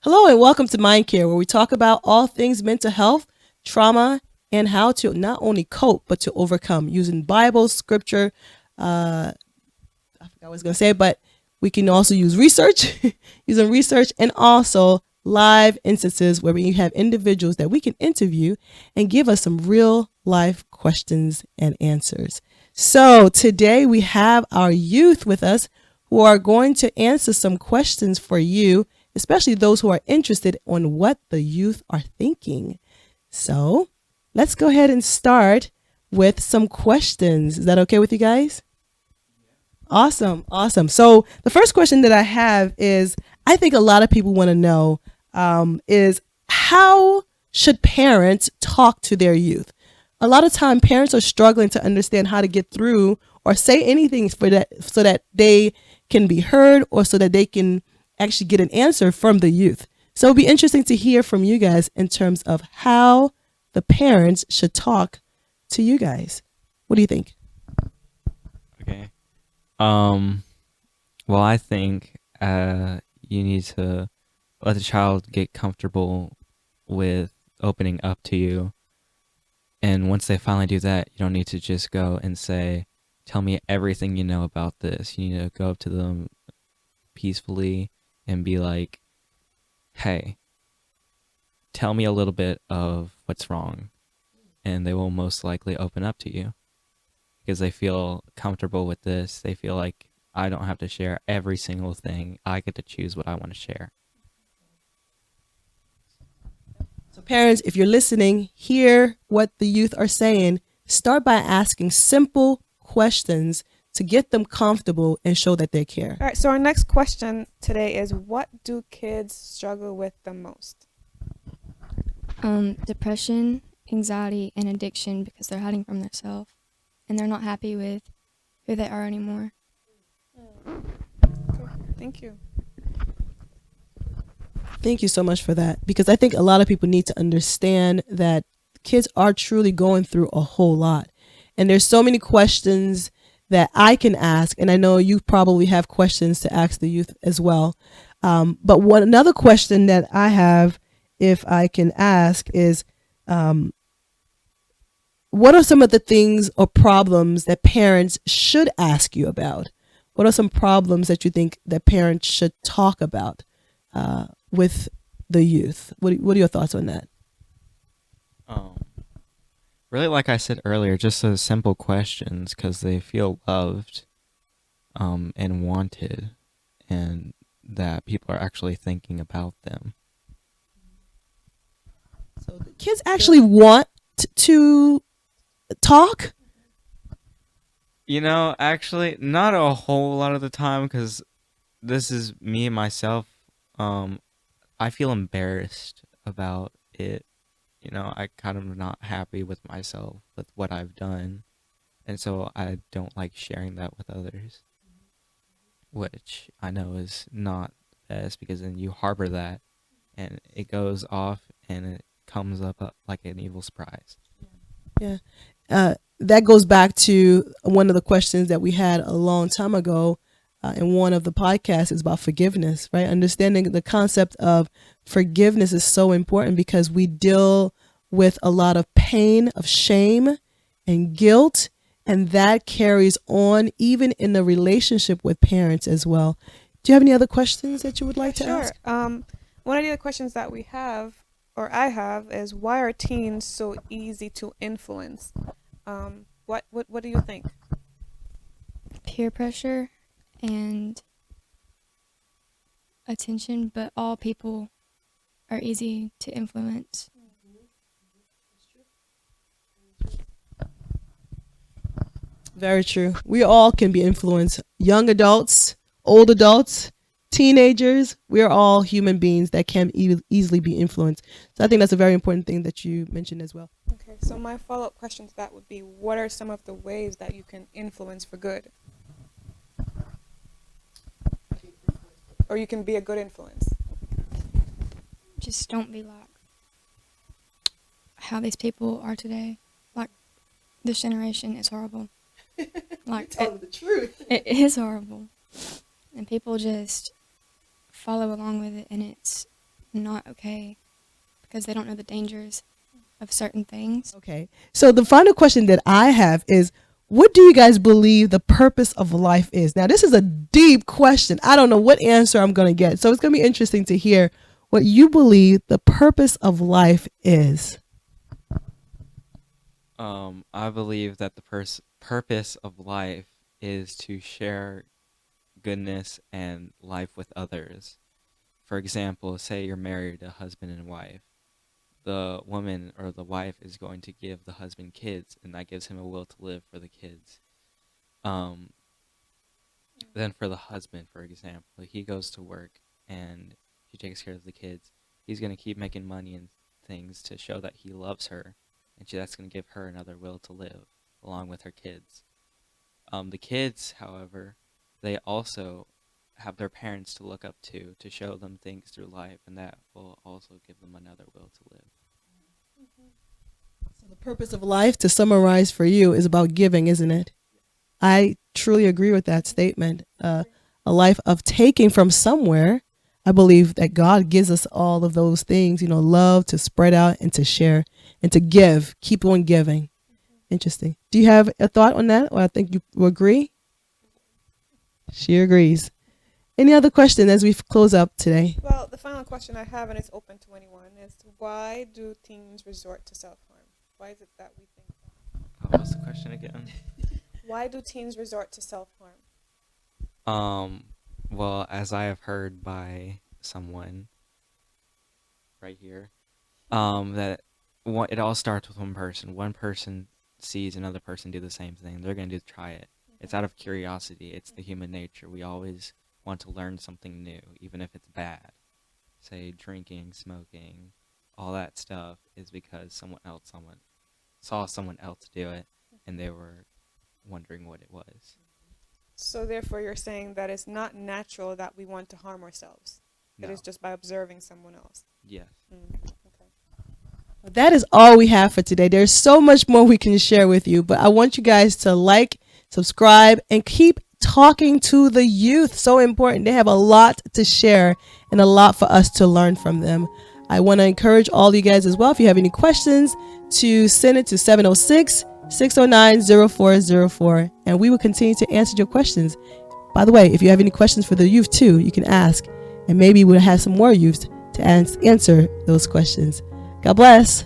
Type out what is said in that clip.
Hello and welcome to MindCare, where we talk about all things mental health, trauma, and how to not only cope but to overcome using Bible, scripture. I forgot what I was going to say, but we can also use research, using research, and also live instances where we have individuals that we can interview and give us some real life questions and answers. So today we have our youth with us who are going to answer some questions for you, especially those who are interested on what the youth are thinking. So let's go ahead and start with some questions. Is that okay with you guys? Awesome, awesome. So the first question that I have is, I think a lot of people want to know, is how should parents talk to their youth? A lot of time, parents are struggling to understand how to get through or say anything for that, so that they can be heard or so that they can actually get an answer from the youth. So it'll be interesting to hear from you guys in terms of how the parents should talk to you guys. What do you think? Okay. Um, well, I think you need to let the child get comfortable with opening up to you. And once they finally do that, you don't need to just go and say, tell me everything you know about this. You need to go up to them peacefully and be like, hey, tell me a little bit of what's wrong. And they will most likely open up to you because they feel comfortable with this. They feel like I don't have to share every single thing. I get to choose what I want to share. So parents, if you're listening, hear what the youth are saying. Start by asking simple questions to get them comfortable and show that they care. All right, so our next question today is, what do kids struggle with the most? Depression, anxiety, and addiction because they're hiding from themselves and they're not happy with who they are anymore. Okay, thank you. Thank you so much for that, because I think a lot of people need to understand that kids are truly going through a whole lot. And there's so many questions that I can ask, and I know you probably have questions to ask the youth as well. But another question that I have, if I can ask, is what are some of the things or problems that parents should ask you about? What are some problems that you think that parents should talk about with the youth? What are your thoughts on that? Um, really, like I said earlier, just those simple questions because they feel loved and wanted, and that people are actually thinking about them. So the kids actually want to talk. Actually, not a whole lot of the time because this is me and myself. I feel embarrassed about it. I kind of not happy with myself with what I've done, and so I don't like sharing that with others, which I know is not best because then you harbor that, and it goes off and it comes up like an evil surprise. Yeah. That goes back to one of the questions that we had a long time ago in one of the podcasts, is about forgiveness, right? Understanding the concept of forgiveness is so important because we deal with a lot of pain, of shame and guilt, and that carries on even in the relationship with parents as well. Do you have any other questions that you would like to Sure. ask? One of the other questions that we have, or I have, is why are teens so easy to influence? What do you think? Peer pressure and attention, but all people are easy to influence. Very true. We all can be influenced. Young adults, old adults, teenagers, we are all human beings that can easily be influenced. So I think that's a very important thing that you mentioned as well. Okay, so my follow-up question to that would be, what are some of the ways that you can influence for good? Or you can be a good influence? Just don't be like how these people are today. Like, this generation is horrible. Like, Tell them the truth. it is horrible. And people just follow along with it, and it's not okay because they don't know the dangers of certain things. Okay. So the final question that I have is, what do you guys believe the purpose of life is? Now, this is a deep question. I don't know what answer I'm going to get. So it's going to be interesting to hear what you believe the purpose of life is. I believe that the purpose of life is to share goodness and life with others. For example, say you're married, a husband and wife. The woman or the wife is going to give the husband kids, and that gives him a will to live for the kids. Then for the husband, for example, he goes to work and he takes care of the kids. He's going to keep making money and things to show that he loves her, and that's going to give her another will to live along with her kids. The kids, however, they also have their parents to look up to show them things through life, and that will also give them another will to live. So the purpose of life, to summarize for you, is about giving, isn't it? I truly agree with that statement. A life of taking from somewhere. I believe that God gives us all of those things, love, to spread out and to share and to give. Keep on giving. Interesting. Do you have a thought on that? Or I think you will agree? She agrees. Any other question as we close up today? Well, the final question I have, and it's open to anyone, is why do teens resort to self-harm? Why is it that we think that? What was the question again? Why do teens resort to self-harm? Well, as I have heard by someone right here, that it all starts with one person. One person sees another person do the same thing. They're going to try it. It's out of curiosity. It's the human nature. We always want to learn something new, even if it's bad. Say drinking, smoking, all that stuff is because someone saw someone else do it, and they were wondering what it was. So therefore you're saying that it's not natural that we want to harm ourselves. No. It is just by observing someone else. Yes. Okay. That is all we have for today. There's so much more we can share with you, but I want you guys to like, subscribe, and keep talking to the youth. So important. They have a lot to share and a lot for us to learn from them. I want to encourage all you guys as well, if you have any questions, to send it to 706-609-0404, and we will continue to answer your questions. By the way, if you have any questions for the youth too, you can ask, and maybe we'll have some more youth to answer those questions. God bless.